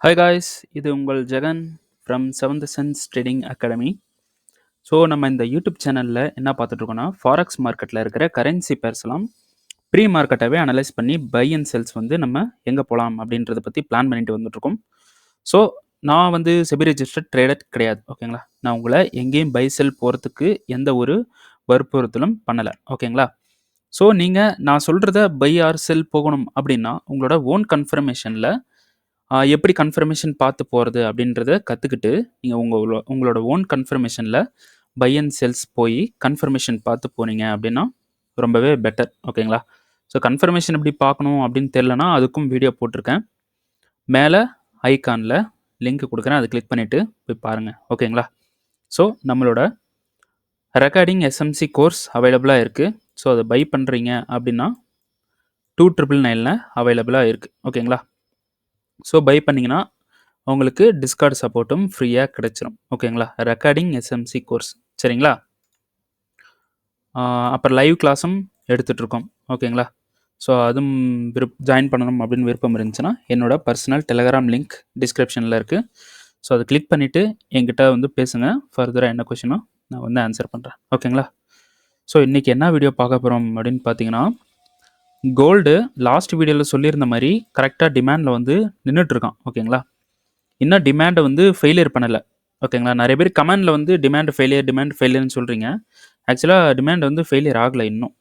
Hi guys, இது உங்கள் Jagan from Seventh Sense Trading Academy. So நம்ம இந்த யூடியூப் சேனலில் என்ன பார்த்துட்ருக்கோன்னா, ஃபாரெக்ஸ் மார்க்கெட்டில் இருக்கிற கரன்சி பேர்ஸ்லாம் ப்ரீ மார்க்கெட்டாகவே அனலைஸ் பண்ணி பை அண்ட் செல்ஸ் வந்து நம்ம எங்கே போகலாம் அப்படின்றத பற்றி பிளான் பண்ணிட்டு வந்துட்ருக்கோம். ஸோ நான் வந்து செபி ரெஜிஸ்டர்ட் ட்ரேடர் கிடையாது, ஓகேங்களா. நான் உங்களை எங்கேயும் பை செல் போகிறதுக்கு எந்த ஒரு வற்புறுத்தலும் பண்ணலை, ஓகேங்களா. ஸோ நீங்கள் நான் சொல்கிறத பை ஆர் செல் போகணும் அப்படின்னா உங்களோட ஓன் கன்ஃபர்மேஷனில் எப்படி கன்ஃபர்மேஷன் பார்த்து போகிறது அப்படின்றத கற்றுக்கிட்டு நீங்கள் உங்களோட ஓன் கன்ஃபர்மேஷனில் பை அண்ட் செல்ஸ் போய் கன்ஃபர்மேஷன் பார்த்து போனீங்க அப்படின்னா ரொம்பவே பெட்டர், ஓகேங்களா. ஸோ கன்ஃபர்மேஷன் எப்படி பார்க்கணும் அப்படின்னு தெரிலனா அதுக்கும் வீடியோ போட்டிருக்கேன். மேலே ஐகானில் லிங்க் கொடுக்குறேன், அதை கிளிக் பண்ணிவிட்டு போய் பாருங்கள், ஓகேங்களா. ஸோ நம்மளோட ரெக்கார்டிங் எஸ்எம்சி கோர்ஸ் அவைலபிளாக இருக்குது. ஸோ அதை பை பண்ணுறீங்க அப்படின்னா 2999 அவைலபிளாக இருக்குது, ஓகேங்களா. ஸோ பை பண்ணிங்கன்னா உங்களுக்கு டிஸ்கார்ட் சப்போர்ட்டும் ஃப்ரீயாக கிடச்சிரும், ஓகேங்களா. ரெக்கார்டிங் எஸ்எம்சி கோர்ஸ், சரிங்களா. அப்புறம் லைவ் கிளாஸும் எடுத்துகிட்ருக்கோம், ஓகேங்களா. ஸோ அதுவும் ஜாயின் பண்ணணும் அப்படின்னு விருப்பம் இருந்துச்சுன்னா என்னோட பர்சனல் டெலகிராம் லிங்க் டிஸ்கிரிப்ஷனில் இருக்குது. ஸோ அதை கிளிக் பண்ணிவிட்டு என்கிட்ட வந்து பேசுங்க. ஃபர்தராக என்ன கொஷினோ நான் வந்து ஆன்சர் பண்ணுறேன், ஓகேங்களா. ஸோ இன்றைக்கி என்ன வீடியோ பார்க்க போகிறோம் அப்படின்னு பார்த்தீங்கன்னா, கோல்டு லாஸ்ட் வீடியோவில் சொல்லியிருந்த மாதிரி கரெக்டாக டிமாண்டில் வந்து நின்றுட்டுருக்கான், ஓகேங்களா. இன்னும் டிமாண்டை வந்து ஃபெயிலியர் பண்ணலை, ஓகேங்களா. நிறைய பேர் கமெண்டில் வந்து டிமாண்ட் ஃபெயிலியர்னு சொல்கிறீங்க. ஆக்சுவலாக டிமாண்ட் வந்து ஃபெயிலியர் ஆகலை இன்னும்.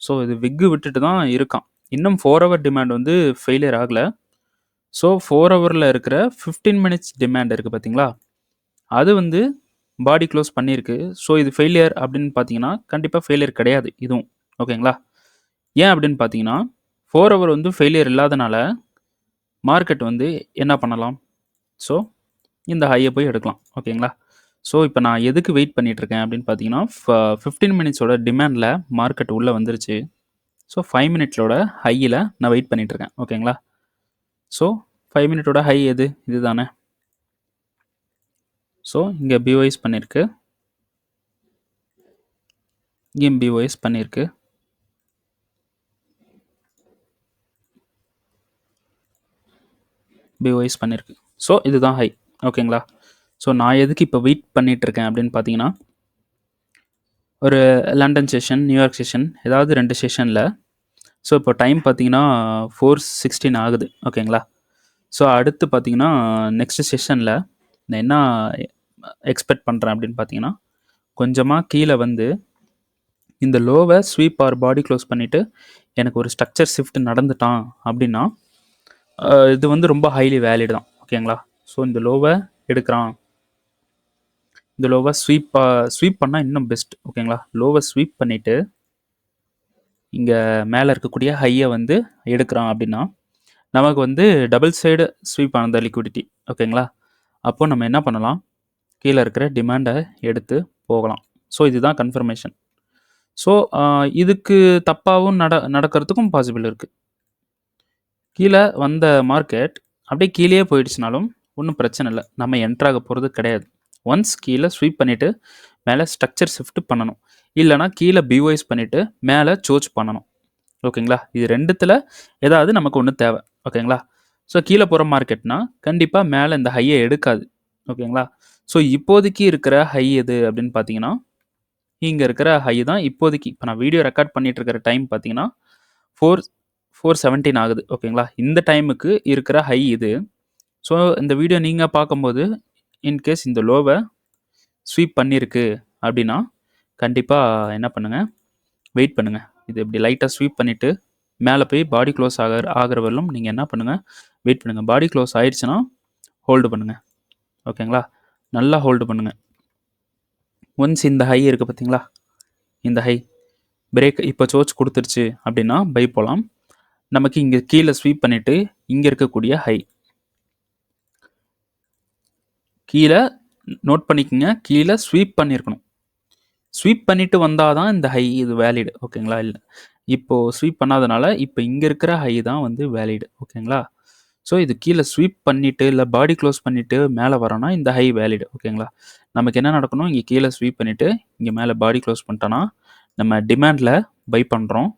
ஸோ இது விக்கு விட்டுட்டு தான் இருக்கான். இன்னும் 4 ஹவர் டிமாண்ட் வந்து ஃபெயிலியர் ஆகலை. ஸோ 4 ஹவரில் இருக்கிற 15 மினிட்ஸ் டிமாண்ட் இருக்குது பார்த்தீங்களா, அது வந்து பாடி க்ளோஸ் பண்ணியிருக்கு. ஸோ இது ஃபெயிலியர் அப்படின்னு பார்த்தீங்கன்னா கண்டிப்பாக ஃபெயிலியர் கிடையாது இதுவும், ஓகேங்களா. ஏன் அப்படின்னு பார்த்தீங்கன்னா 4 ஹவர் வந்து ஃபெயிலியர் இல்லாதனால மார்க்கெட் வந்து என்ன பண்ணலாம், ஸோ இந்த ஹையை போய் எடுக்கலாம், ஓகேங்களா. ஸோ இப்போ நான் எதுக்கு வெயிட் பண்ணிகிட்ருக்கேன் அப்படின்னு பார்த்தீங்கன்னா 15 மினிட்ஸோட டிமாண்டில் மார்க்கெட் உள்ளே வந்துருச்சு. ஸோ 5 மினிட்ஸோட ஹையில் நான் வெயிட் பண்ணிகிட்ருக்கேன், ஓகேங்களா. ஸோ 5 மினிட்டோட ஹை எது, இது தானே. ஸோ இங்கே பிஓஎஸ் பண்ணியிருக்கு, இங்கேயும் பிஓஎஸ் பண்ணியிருக்கு. பிஓஎஸ் பண்ணியிருக்கு. ஸோ இதுதான் ஹை, ஓகேங்களா. ஸோ நான் எதுக்கு இப்போ வெயிட் பண்ணிகிட்ருக்கேன் அப்படின்னு பார்த்தீங்கன்னா, ஒரு லண்டன் செஷன், நியூயார்க் செஷன், ஏதாவது 2 செஷனில். ஸோ இப்போ டைம் பார்த்தீங்கன்னா 4:16 ஆகுது, ஓகேங்களா. ஸோ அடுத்து பார்த்தீங்கன்னா நெக்ஸ்ட் செஷனில் நான் என்ன எக்ஸ்பெக்ட் பண்ணுறேன் அப்படின்னு பார்த்தீங்கன்னா, கொஞ்சமாக கீழே வந்து இந்த லோவை ஸ்வீப் ஆர் பாடி க்ளோஸ் பண்ணிவிட்டு எனக்கு ஒரு ஸ்ட்ரக்சர் ஷிஃப்ட் நடந்துட்டான் அப்படின்னா இது வந்து ரொம்ப ஹைலி வேலிட் தான், ஓகேங்களா. ஸோ இந்த லோவை எடுக்கிறான், இந்த லோவை ஸ்வீப் பண்ணால் இன்னும் பெஸ்ட், ஓகேங்களா. லோவை ஸ்வீப் பண்ணிவிட்டு இங்கே மேலே இருக்கக்கூடிய ஹையை வந்து எடுக்கிறான் அப்படின்னா நமக்கு வந்து டபுள் சைடு ஸ்வீப் ஆனது லிக்விடிட்டி, ஓகேங்களா. அப்போது நம்ம என்ன பண்ணலாம், கீழே இருக்கிற டிமாண்டை எடுத்து போகலாம். ஸோ இதுதான் கன்ஃபர்மேஷன். ஸோ இதுக்கு தப்பாகவும் நடக்கிறதுக்கும் பாசிபிள் இருக்குது. கீழே வந்த மார்க்கெட் அப்படியே கீழே போயிடுச்சுனாலும் ஒன்றும் பிரச்சனை இல்லை, நம்ம என்ட்ராக போகிறது கிடையாது. ஒன்ஸ் கீழே ஸ்வீப் பண்ணிவிட்டு மேலே ஸ்ட்ரக்சர் ஷிஃப்ட் பண்ணணும், இல்லைனா கீழே பிஓஎஸ் பண்ணிவிட்டு மேலே சோச் பண்ணணும், ஓகேங்களா. இது ரெண்டுத்தில் ஏதாவது நமக்கு ஒன்று தேவை, ஓகேங்களா. ஸோ கீழே போகிற மார்க்கெட்னா கண்டிப்பாக மேலே இந்த ஹையை எடுக்காது, ஓகேங்களா. ஸோ இப்போதைக்கு இருக்கிற ஹை எது அப்படின்னு பார்த்தீங்கன்னா, இங்கே இருக்கிற ஹை தான் இப்போதைக்கு. இப்போ நான் வீடியோ ரெக்கார்ட் பண்ணிகிட்டு இருக்கிற டைம் பார்த்தீங்கன்னா 4:17 ஆகுது, ஓகேங்களா. இந்த டைமுக்கு இருக்கிற ஹை இது. ஸோ இந்த வீடியோ நீங்கள் பார்க்கும்போது இன்கேஸ் இந்த லோவை ஸ்வீப் பண்ணியிருக்கு அப்படின்னா கண்டிப்பாக என்ன பண்ணுங்கள், வெயிட் பண்ணுங்கள். இது இப்படி லைட்டாக ஸ்வீப் பண்ணிவிட்டு மேலே போய் பாடி க்ளோஸ் ஆகிற வரலும் நீங்கள் என்ன பண்ணுங்கள், வெயிட் பண்ணுங்கள். பாடி க்ளோஸ் ஆயிடுச்சுன்னா ஹோல்டு பண்ணுங்கள், ஓகேங்களா. நல்லா ஹோல்டு பண்ணுங்கள். ஒன்ஸ் இந்த ஹை இருக்குது பார்த்தீங்களா, இந்த ஹை பிரேக் இப்போ சோச் கொடுத்துருச்சு அப்படின்னா பை போகலாம். நமக்கு இங்கே கீழே ஸ்வீப் பண்ணிவிட்டு இங்கே இருக்கக்கூடிய ஹை கீழே நோட் பண்ணிக்கோங்க, கீழே ஸ்வீப் பண்ணியிருக்கணும். ஸ்வீப் பண்ணிவிட்டு வந்தால் தான் இந்த ஹை இது வேலிடு, ஓகேங்களா. இல்லை இப்போது ஸ்வீப் பண்ணாதனால இப்போ இங்கே இருக்கிற ஹை தான் வந்து வேலிடு, ஓகேங்களா. ஸோ இது கீழே ஸ்வீப் பண்ணிவிட்டு இல்லை பாடி க்ளோஸ் பண்ணிவிட்டு மேலே வரோன்னா இந்த ஹை வேலிடு, ஓகேங்களா. நமக்கு என்ன நடக்கணும், இங்கே கீழே ஸ்வீப் பண்ணிவிட்டு இங்கே மேலே பாடி க்ளோஸ் பண்ணிட்டோன்னா நம்ம டிமாண்டில் பை பண்ணுறோம்.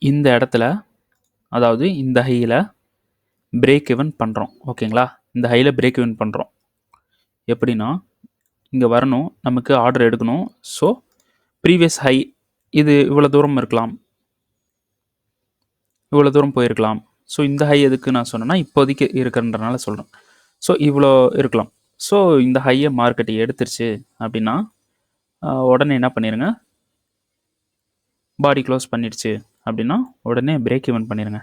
இந்த இடத்துல அதாவது இந்த ஹையில் பிரேக் ஈவன் பண்ணுறோம். ஓகேங்களா? இந்த ஹையில் பிரேக் ஈவன் பண்ணுறோம். எப்படின்னா இங்கே வரணும், நமக்கு ஆர்டர் எடுக்கணும். ஸோ ப்ரீவியஸ் ஹை இது இவ்வளோ தூரம் இருக்கலாம், இவ்வளோ தூரம் போயிருக்கலாம். ஸோ இந்த ஹை எதுக்கு நான் சொன்னேன்னா இப்போதைக்கு இருக்கிறன்றனால சொல்கிறேன். ஸோ இவ்வளோ இருக்கலாம். ஸோ இந்த ஹையை மார்க்கெட் எடுத்துருச்சு அப்படின்னா உடனே என்ன பண்ணிடுங்க, பாடி க்ளோஸ் பண்ணிடுச்சு அப்படின்னா உடனே பிரேக் ஈவன் பண்ணிடுங்க.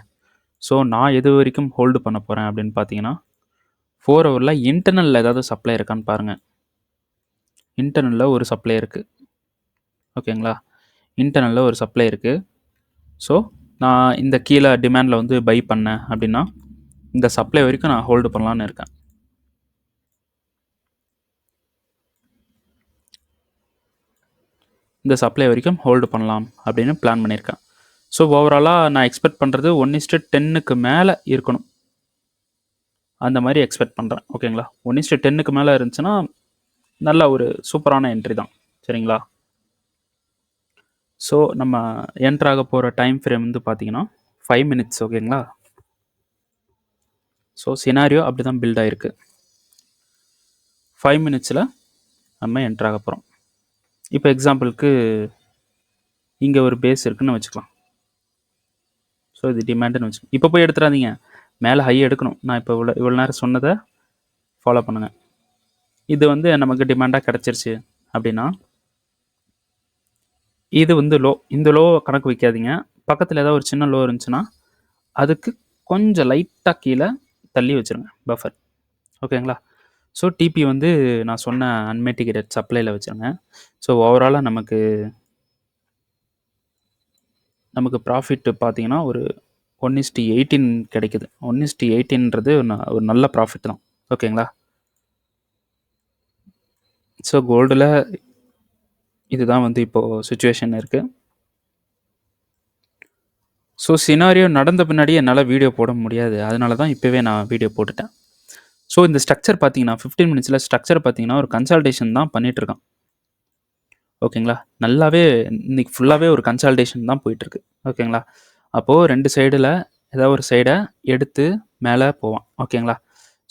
ஸோ நான் எது வரைக்கும் ஹோல்டு பண்ண போகிறேன் அப்படின்னு பார்த்தீங்கன்னா 4 ஹவரில் இன்டர்னலில் ஏதாவது சப்ளை இருக்கான்னு பாருங்கள். இன்டர்னலில் ஒரு சப்ளை இருக்குது. ஓகேங்களா? இன்டர்னலில் ஒரு சப்ளை இருக்குது. ஸோ நான் இந்த கீழே டிமாண்டில் வந்து பை பண்ணேன் அப்படின்னா இந்த சப்ளை வரைக்கும் நான் ஹோல்டு பண்ணலான்னு இருக்கேன். இந்த சப்ளை வரைக்கும் ஹோல்டு பண்ணலாம் அப்படின்னு பிளான் பண்ணியிருக்கேன். ஸோ ஓவராலாக நான் எக்ஸ்பெக்ட் பண்ணுறது 1:10க்கு மேலே இருக்கணும், அந்த மாதிரி எக்ஸ்பெக்ட் பண்ணுறேன். ஓகேங்களா? 1:10க்கு மேலே இருந்துச்சுன்னா நல்ல ஒரு சூப்பரான என்ட்ரி தான். சரிங்களா? ஸோ நம்ம என்ட்ராக போகிற டைம் ஃப்ரேம் வந்து பார்த்தீங்கன்னா 5 மினிட்ஸ். ஓகேங்களா? ஸோ சினாரியோ அப்படி தான் பில்ட் ஆகிருக்கு. 5 மினிட்ஸில் நம்ம என்ட்ராக போகிறோம். இப்போ எக்ஸாம்பிளுக்கு இங்கே ஒரு பேஸ் இருக்குன்னு வச்சுக்கலாம். ஸோ இது டிமாண்டுன்னு வச்சுக்கலாம். இப்போ போய் எடுத்துடாதீங்க, மேலே ஹை எடுக்கணும். நான் இப்போ இவ்வளோ நேரம் சொன்னதை ஃபாலோ பண்ணுங்கள். இது வந்து நமக்கு டிமாண்டாக கிடச்சிருச்சு அப்படின்னா இது வந்து லோ. இந்த லோ கணக்கு வைக்காதீங்க. பக்கத்தில் ஏதாவது ஒரு சின்ன லோ இருந்துச்சுன்னா அதுக்கு கொஞ்சம் லைட்டாக கீழே தள்ளி வச்சுருங்க பஃபர். ஓகேங்களா? ஸோ டிபி வந்து நான் சொன்ன அன்மிட்டிகேட்டட் சப்ளையில் வச்சுருங்க. ஸோ ஓவராலாக நமக்கு ப்ராஃபிட் பார்த்தீங்கன்னா ஒரு 1:18 கிடைக்குது. 1:18ன்றது ஒரு நல்ல ப்ராஃபிட் தான். ஓகேங்களா? ஸோ கோல்டில் இதுதான் வந்து இப்போது சுச்சுவேஷன் இருக்குது. ஸோ சினாரியோ நடந்த பின்னாடியே என்னால் வீடியோ போட முடியாது, அதனால தான் இப்போவே நான் வீடியோ போட்டுட்டேன். ஸோ இந்த ஸ்ட்ரக்சர் பார்த்தீங்கன்னா 15 மினிட்ஸில் ஸ்ட்ரக்சர் பார்த்தீங்கன்னா ஒரு கன்சல்டேஷன் தான் பண்ணிகிட்ருக்கான். ஓகேங்களா? நல்லாவே இன்றைக்கி ஃபுல்லாகவே ஒரு கன்சல்டேஷன் தான் போயிட்டுருக்கு. ஓகேங்களா? அப்போது 2 சைடில் ஏதாவது ஒரு சைடை எடுத்து மேலே போவான். ஓகேங்களா?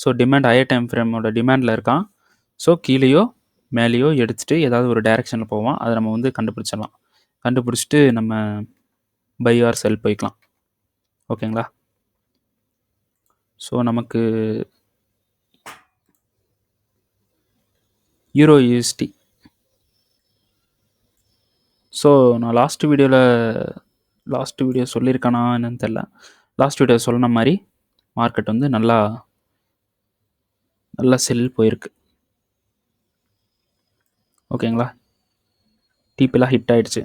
ஸோ டிமாண்ட் ஹையர் டைம் ஃப்ரேமோட டிமாண்டில் இருக்கான். ஸோ கீழேயோ மேலேயோ எடுத்துகிட்டு ஏதாவது ஒரு டைரெக்ஷனில் போவான். அதை நம்ம வந்து கண்டுபிடிச்சிடலாம். கண்டுபிடிச்சிட்டு நம்ம பை ஆர் செல் போய்க்கலாம். ஓகேங்களா? ஸோ நமக்கு யூரோ யூஎஸ்டி. ஸோ நான் லாஸ்ட் வீடியோ சொல்லியிருக்கானா என்னன்னு தெரில. லாஸ்ட் வீடியோ சொன்ன மாதிரி மார்க்கெட் வந்து நல்லா செல் போயிருக்கு. ஓகேங்களா? டிபிலாம் ஹிட் ஆகிடுச்சு.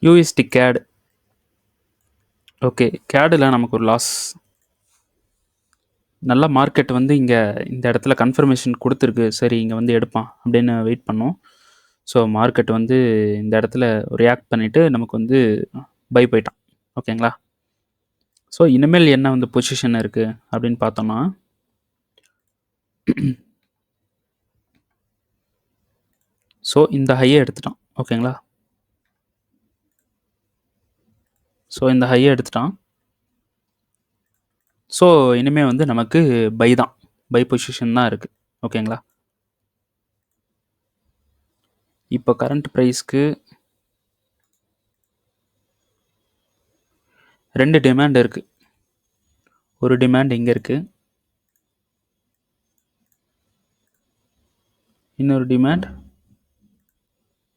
யூஎஸ்டி கேடு. ஓகே, கேடில் நமக்கு ஒரு லாஸ். நல்லா மார்க்கெட் வந்து இங்கே இந்த இடத்துல கன்ஃபர்மேஷன் கொடுத்துருக்கு, சரி இங்கே வந்து எடுப்பான் அப்படின்னு வெயிட் பண்ணோம். ஸோ மார்க்கெட் வந்து இந்த இடத்துல ரியாக்ட் பண்ணிவிட்டு நமக்கு வந்து பை போயிட்டான். ஓகேங்களா? ஸோ இனிமேல் என்ன வந்து பொசிஷன் இருக்குது அப்படின்னு பார்த்தோம்னா ஸோ இந்த ஹையை எடுத்துட்டான். ஓகேங்களா? ஸோ இந்த ஹையை எடுத்துட்டான். ஸோ இனிமேல் வந்து நமக்கு பை தான், பை பொசிஷன் தான் இருக்குது. ஓகேங்களா? இப்போ கரண்ட் ப்ரைஸ்க்கு 2 டிமாண்ட் இருக்குது. ஒரு டிமாண்ட் இங்கே இருக்குது, இன்னொரு டிமாண்ட்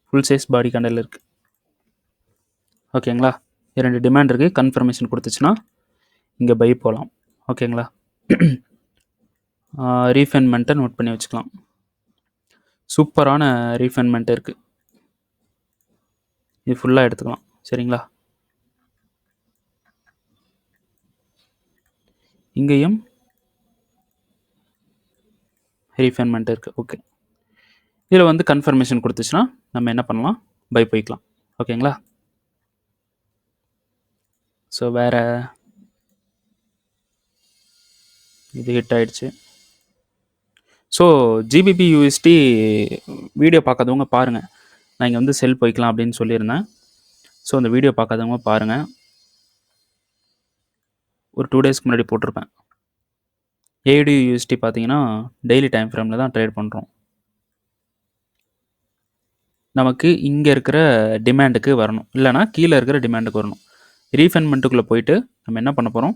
ஃபுல் சைஸ் பாடி கேண்டல் இருக்குது. ஓகேங்களா? 2 டிமாண்ட் இருக்குது. கன்ஃபர்மேஷன் கொடுத்துச்சுன்னா இங்கே பை போகலாம். ஓகேங்களா? ரீஃபைன்மெண்ட்டை நோட் பண்ணி வச்சுக்கலாம். சூப்பரான ரீஃபைன்மெண்ட் இருக்குது, இது ஃபுல்லாக எடுத்துக்கலாம். சரிங்களா? இங்கேயும் ரீஃபைன்மெண்ட் இருக்குது. ஓகே, இதில் வந்து கன்ஃபர்மேஷன் கொடுத்துச்சுன்னா நம்ம என்ன பண்ணலாம், பை போய்க்கலாம். ஓகேங்களா? ஸோ வேறு இது ஹிட் ஆயிடுச்சு. ஸோ ஜிபிபி யூஎஸ்டி வீடியோ பார்க்காதவங்க பாருங்கள். நான் இங்கே வந்து செல் போய்க்கலாம் அப்படின்னு சொல்லியிருந்தேன். ஸோ அந்த வீடியோ பார்க்காதவங்க பாருங்கள். ஒரு 2 டேஸ்க்கு முன்னாடி போட்டிருப்பேன். ஏடி யூஎஸ்டி பார்த்தீங்கன்னா டெய்லி டைம் ஃப்ரேமில் தான் ட்ரேட் பண்ணுறோம். நமக்கு இங்கே இருக்கிற டிமாண்டுக்கு வரணும், இல்லைனா கீழே இருக்கிற டிமாண்டுக்கு வரணும். ரீஃபைன்மெண்ட்டுக்குள்ளே போயிட்டு நம்ம என்ன பண்ண போகிறோம்,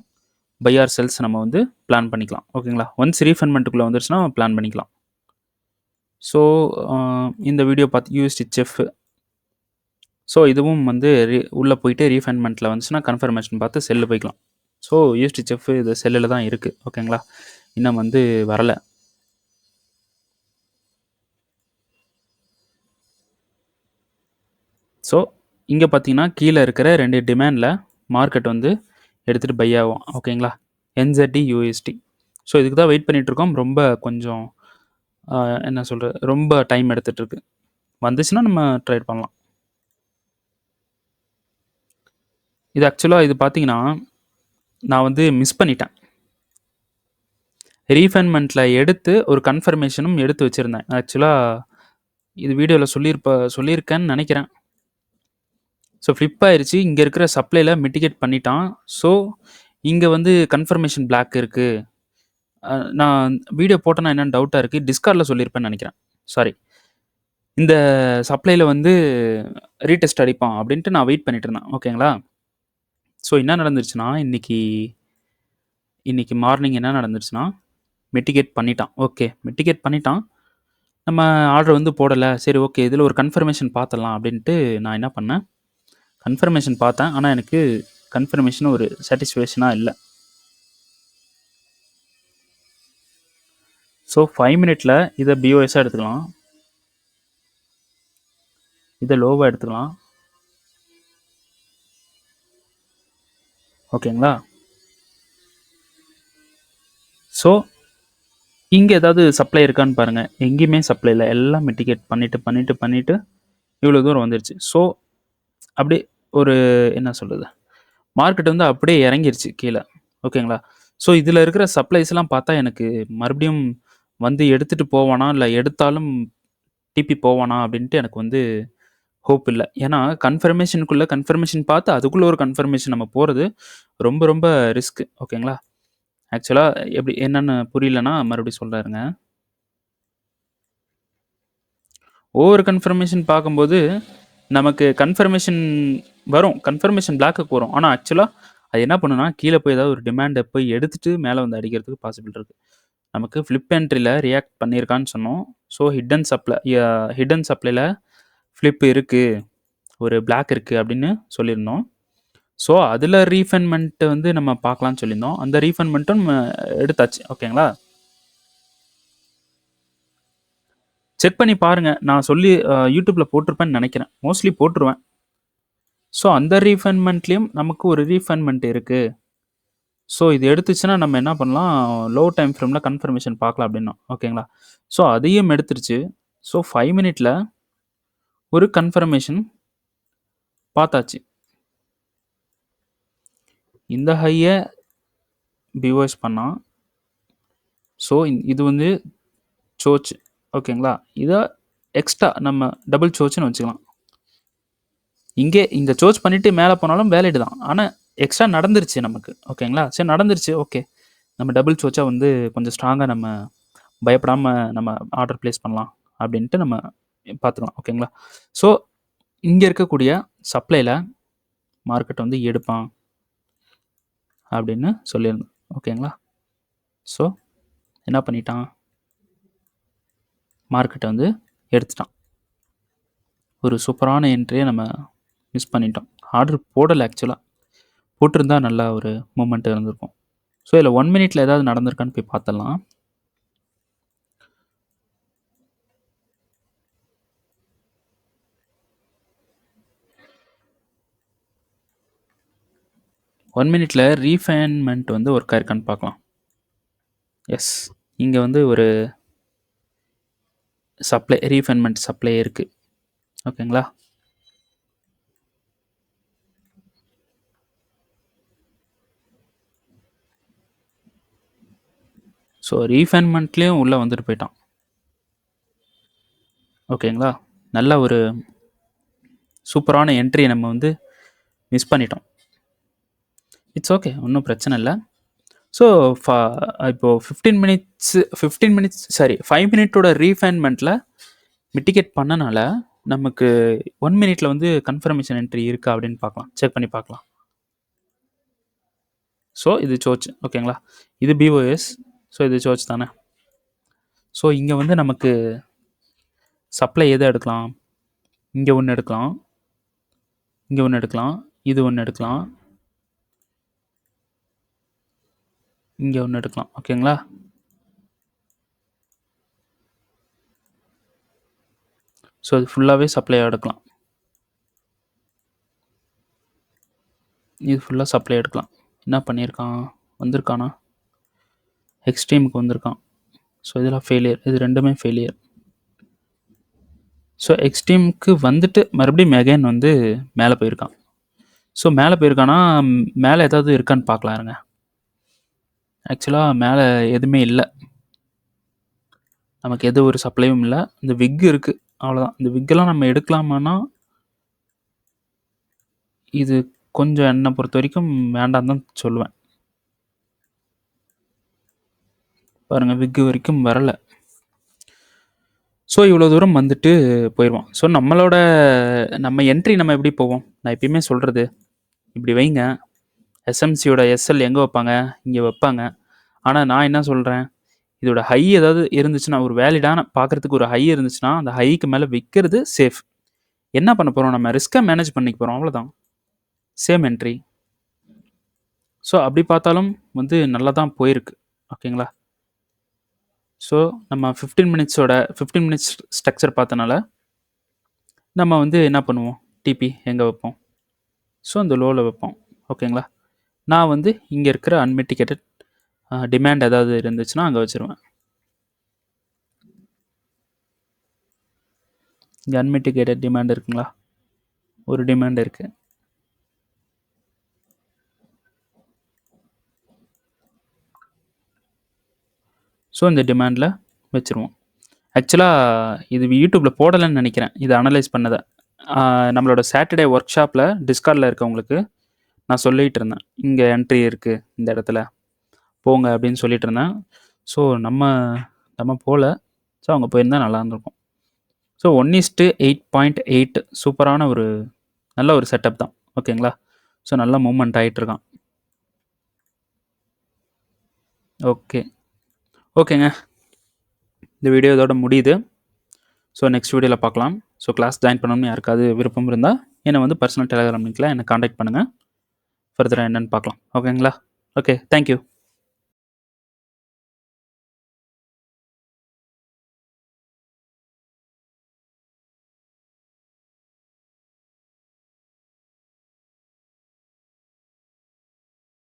பை ஆர் செல்ஸ் நம்ம வந்து பிளான் பண்ணிக்கலாம். ஓகேங்களா? ஒன்ஸ் ரீஃபைன்மெண்ட்டுக்குள்ளே வந்துருச்சுன்னா பிளான் பண்ணிக்கலாம். ஸோ இந்த வீடியோ பார்த்து யூஎஸ்டி செஃப். ஸோ இதுவும் வந்து உள்ளே போயிட்டு ரீஃபைன்மெண்ட்டில் வந்துச்சுன்னா கன்ஃபர்மேஷன் பார்த்து செல்லு போய்க்கலாம். ஸோ யூஎஸ்டி செஃப் இது செல்லில் தான் இருக்குது. ஓகேங்களா? இன்னும் வந்து வரலை. ஸோ இங்கே பார்த்தீங்கன்னா கீழே இருக்கிற 2 டிமாண்டில் மார்க்கெட் வந்து எடுத்துகிட்டு பை ஆகும். ஓகேங்களா? என்செட்டி யூஎஸ்டி. ஸோ இதுக்கு தான் வெயிட் பண்ணிகிட்ருக்கோம். ரொம்ப கொஞ்சம் என்ன சொல்கிறது, ரொம்ப டைம் எடுத்துகிட்ருக்கு. வந்துச்சுன்னா நம்ம ட்ரேட் பண்ணலாம். இது ஆக்சுவலாக இது பார்த்தீங்கன்னா நான் வந்து மிஸ் பண்ணிட்டேன். ரீஃபைன்மெண்ட்டில் எடுத்து ஒரு கன்ஃபர்மேஷனும் எடுத்து வச்சுருந்தேன். ஆக்சுவலாக இது வீடியோவில் சொல்லியிருக்கேன்னு நினைக்கிறேன். ஸோ ஃப்ளிப் ஆயிடுச்சு. இங்கே இருக்கிற சப்ளையில் மிட்டிகேட் பண்ணிட்டான். ஸோ இங்கே வந்து கன்ஃபர்மேஷன் பிளாக் இருக்குது. நான் வீடியோ போட்டேன்னா என்னென்னு டவுட்டாக இருக்குது. டிஸ்கார்டில் சொல்லியிருப்பேன்னு நினைக்கிறேன். சாரி. இந்த சப்ளையில் வந்து ரீடெஸ்ட் அடிப்பான் அப்படின்ட்டு நான் வெயிட் பண்ணிட்டு இருந்தேன். ஓகேங்களா? ஸோ என்ன நடந்துருச்சுன்னா இன்றைக்கி மார்னிங் என்ன நடந்துருச்சுன்னா மிட்டிகேட் பண்ணிட்டான். ஓகே, மிட்டிகேட் பண்ணிட்டான். நம்ம ஆர்டர் வந்து போடலை. சரி, ஓகே, இதில் ஒரு கன்ஃபர்மேஷன் பார்த்துடலாம் அப்படின்ட்டு நான் என்ன பண்ணேன், கன்ஃபர்மேஷன் பார்த்தேன். ஆனால் எனக்கு கன்ஃபர்மேஷன் ஒரு சாட்டிஸ்ஃபேக்ஷனாக இல்லை. ஸோ 5 மினிட்ல இதை பிஓஎஸ்ஸாக எடுத்துக்கலாம், இதை லோவாக எடுத்துக்கலாம். ஓகேங்களா? ஸோ இங்கே ஏதாவது சப்ளை இருக்கான்னு பாருங்கள். எங்கேயுமே சப்ளை இல்லை. எல்லாம் மிட்டிகேட் பண்ணிவிட்டு இவ்வளோ தூரம் வந்துருச்சு. ஸோ அப்படியே ஒரு என்ன சொல்கிறது, மார்க்கெட் வந்து அப்படியே இறங்கிருச்சு கீழே. ஓகேங்களா? ஸோ இதில் இருக்கிற சப்ளைஸ்லாம் பார்த்தா எனக்கு மறுபடியும் வந்து எடுத்துகிட்டு போவானா, இல்லை எடுத்தாலும் டிபி போவானா அப்படின்ட்டு எனக்கு வந்து ஹோப் இல்லை. ஏன்னா கன்ஃபர்மேஷன் பார்த்து அதுக்குள்ளே ஒரு கன்ஃபர்மேஷன் நம்ம போகிறது ரொம்ப ரொம்ப ரிஸ்க்கு. ஓகேங்களா? ஆக்சுவலாக எப்படி என்னென்னு புரியலன்னா மறுபடியும் சொல்கிறாருங்க. ஓவர் கன்ஃபர்மேஷன் பார்க்கும்போது நமக்கு கன்ஃபர்மேஷன் வரும், கன்ஃபர்மேஷன் பிளாக்குக்கு வரும். ஆனால் ஆக்சுவலாக அது என்ன பண்ணுன்னா கீழே போய் ஏதாவது ஒரு டிமாண்டை போய் எடுத்துகிட்டு மேலே வந்து அடிக்கிறதுக்கு பாசிபிள் இருக்குது. நமக்கு ஃப்ளிப் என்ட்ரியில் ரியாக்ட் பண்ணியிருக்கான்னு சொன்னோம். ஸோ ஹிடன் சப்ளையில் ஃப்ளிப் இருக்குது, ஒரு பிளாக் இருக்குது அப்படின்னு சொல்லியிருந்தோம். ஸோ அதில் ரீஃபைன்மெண்ட்டு வந்து நம்ம பார்க்கலான்னு சொல்லியிருந்தோம். அந்த ரீஃபைன்மெண்ட்டும் எடுத்தாச்சு. ஓகேங்களா? செக் பண்ணி பாருங்கள். நான் சொல்லி யூடியூப்பில் போட்டிருப்பேன்னு நினைக்கிறேன். மோஸ்ட்லி போட்டுருவேன். ஸோ அந்த ரீஃபைன்மெண்ட்லேயும் நமக்கு ஒரு ரீஃபைன்மெண்ட் இருக்குது. ஸோ இது எடுத்துச்சுன்னா நம்ம என்ன பண்ணலாம், லோ டைம் ஃப்ரேமில் கன்ஃபர்மேஷன் பார்க்கலாம் அப்படின்னா. ஓகேங்களா? ஸோ அதையும் எடுத்துருச்சு. ஸோ 5 மினிட்ல ஒரு கன்ஃபர்மேஷன் பார்த்தாச்சு. இந்த ஹையை பிஓஎஸ் பண்ணால், ஸோ இது வந்து சோச். ஓகேங்களா? இதை எக்ஸ்ட்ரா நம்ம டபுள் சோச்சுன்னு வச்சுக்கலாம். இங்கே இந்த சோச் பண்ணிவிட்டு மேலே போனாலும் வேலிடு தான். ஆனால் எக்ஸ்ட்ரா நடந்துருச்சு நமக்கு. ஓகேங்களா? சரி, நடந்துருச்சு. ஓகே, நம்ம டபுள் சோச்சா வந்து கொஞ்சம் ஸ்ட்ராங்காக நம்ம பயப்படாமல் நம்ம ஆர்டர் ப்ளேஸ் பண்ணலாம் அப்படின்ட்டு நம்ம பார்த்துக்கலாம். ஓகேங்களா? ஸோ இங்கே இருக்கக்கூடிய சப்ளையில் மார்க்கெட் வந்து எடுப்பான் அப்படின்னு சொல்லியிருந்தோம். ஓகேங்களா? ஸோ என்ன பண்ணிட்டான், மார்க்கெட்டை வந்து எடுத்துட்டான். ஒரு சூப்பரான என்ட்ரியை நம்ம மிஸ் பண்ணிட்டோம். ஆர்டர் போடலை. ஆக்சுவலாக போட்டிருந்தா நல்லா ஒரு மூமெண்ட் இருந்திருக்கும். ஸோ இதில் 1 மினிட்ல ஏதாவது நடந்திருக்கான்னு போய் பார்த்துடலாம். ஒன் மினிட்ல ரீஃபைன்மெண்ட் வந்து ஒர்க் ஆயிருக்கான்னு பார்க்கலாம். எஸ், இங்கே வந்து ஒரு ரீஃபைன்மெண்ட் சப்ளை இருக்குது. ஓகேங்களா? ஸோ ரீஃபைன்மெண்ட்லேயும் உள்ளே வந்துட்டு போயிட்டான். ஓகேங்களா, நல்ல ஒரு சூப்பரான என்ட்ரியை நம்ம வந்து மிஸ் பண்ணிட்டோம். இட்ஸ் ஓகே, ஒன்றும் பிரச்சனை இல்லை. ஸோ இப்போது 15 மினிட்ஸ் 5 மினிட்டோட ரீஃபைன்மெண்ட்டில் மிட்டிகேட் பண்ணனால நமக்கு 1 மினிட்ல வந்து கன்ஃபர்மேஷன் என்ட்ரி இருக்கா அப்படின்னு பார்க்கலாம், செக் பண்ணி பார்க்கலாம். ஸோ இது சோச். ஓகேங்களா, இது பிஓஎஸ். ஸோ இது சோச் தானே. ஸோ இங்கே வந்து நமக்கு சப்ளை எதை எடுக்கலாம், இங்கே ஒன்று எடுக்கலாம், இங்கே ஒன்று எடுக்கலாம், இது ஒன்று எடுக்கலாம், இங்கே ஒன்று எடுக்கலாம். ஓகேங்களா, ஸோ இது ஃபுல்லாகவே சப்ளையாக எடுக்கலாம். இது ஃபுல்லாக சப்ளை எடுக்கலாம். என்ன பண்ணியிருக்கான், வந்திருக்கானா, எக்ஸ்ட்ரீமுக்கு வந்திருக்கான். ஸோ இதெல்லாம் ஃபெயிலியர், இது ரெண்டுமே ஃபெயிலியர். ஸோ எக்ஸ்ட்ரீமுக்கு வந்துட்டு மறுபடியும் மெகைன் வந்து மேலே போயிருக்கான். ஸோ மேலே போயிருக்கானா, மேலே ஏதாவது இருக்கான்னு பார்க்கலாம் இருங்க. ஆக்சுவலாக மேலே எதுவுமே இல்லை, நமக்கு எது ஒரு சப்ளையும் இல்லை. இந்த விக் இருக்குது, அவ்வளோதான். இந்த விக்கெல்லாம் நம்ம எடுக்கலாமான்னா இது கொஞ்சம் என்னை பொறுத்த வரைக்கும் வேண்டாம் தான் சொல்லுவேன். பாருங்கள், விக்கு வரைக்கும் வரலை. ஸோ இவ்வளோ தூரம் வந்துட்டு போயிடுவான். ஸோ நம்ம என்ட்ரி நம்ம எப்படி போவோம், நான் எப்பயுமே சொல்கிறது, இப்படி வைங்க. எஸ்எம்சியோட எஸ்எல் எங்கே வைப்பாங்க, இங்கே வைப்பாங்க. ஆனால் நான் என்ன சொல்கிறேன், இதோட ஹை ஏதாவது இருந்துச்சுன்னா, ஒரு வேலிடான பார்க்குறதுக்கு ஒரு ஹை இருந்துச்சுன்னா, அந்த ஹைக்கு மேலே விற்கிறது சேஃப். என்ன பண்ண போகிறோம், நம்ம ரிஸ்க்கை மேனேஜ் பண்ணிக்க போகிறோம், அவ்வளோதான். Same entry. ஸோ அப்படி பார்த்தாலும் வந்து நல்லா தான் போயிருக்கு. ஓகேங்களா, ஸோ நம்ம 15 மினிட்ஸ் ஸ்ட்ரக்சர் பார்த்தனால நம்ம வந்து என்ன பண்ணுவோம், டிபி எங்கே வைப்போம், ஸோ அந்த லோவில் வைப்போம். ஓகேங்களா, நான் வந்து இங்கே இருக்கிற அன்மிட்டிகேட்டட் டிமாண்ட் ஏதாவது இருந்துச்சுன்னா அங்கே வச்சுருவேன். இங்கே அன்மிட்டிகேட்டட் டிமாண்ட் இருக்குங்களா, ஒரு டிமாண்ட் இருக்குது. ஸோ இந்த டிமாண்டில் வச்சுருவோம். ஆக்சுவலாக இது யூடியூப்பில் போடலைன்னு நினைக்கிறேன், இதை அனலைஸ் பண்ணதை. நம்மளோட சாட்டர்டே ஒர்க் ஷாப்பில் டிஸ்கார்டில் இருக்கவங்களுக்கு நான் சொல்லிகிட்டு இருந்தேன், இங்கே என்ட்ரி இருக்குது இந்த இடத்துல போங்க அப்படின்னு சொல்லிட்டு இருந்தேன். ஸோ நம்ம போகல. ஸோ அவங்க போயிருந்தால் நல்லா இருந்திருக்கும். ஸோ 1:8.8 சூப்பரான ஒரு நல்ல ஒரு செட்டப் தான். ஓகேங்களா, ஸோ நல்லா மூவ்மெண்ட் ஆகிட்டுருக்கான். ஓகேங்க, இந்த வீடியோ இதோட முடியுது. ஸோ நெக்ஸ்ட் வீடியோவில் பார்க்கலாம். ஸோ கிளாஸ் ஜாயின் பண்ணணும்னு யாருக்காவது விருப்பம் இருந்தால் என்னை வந்து பர்சனல் டெலிகிராம் லிங்க்கில் என்னை காண்டாக்ட் பண்ணுங்கள். ஃபர்தராக என்னென்னு பார்க்கலாம். ஓகேங்களா, ஓகே, தேங்க்யூ.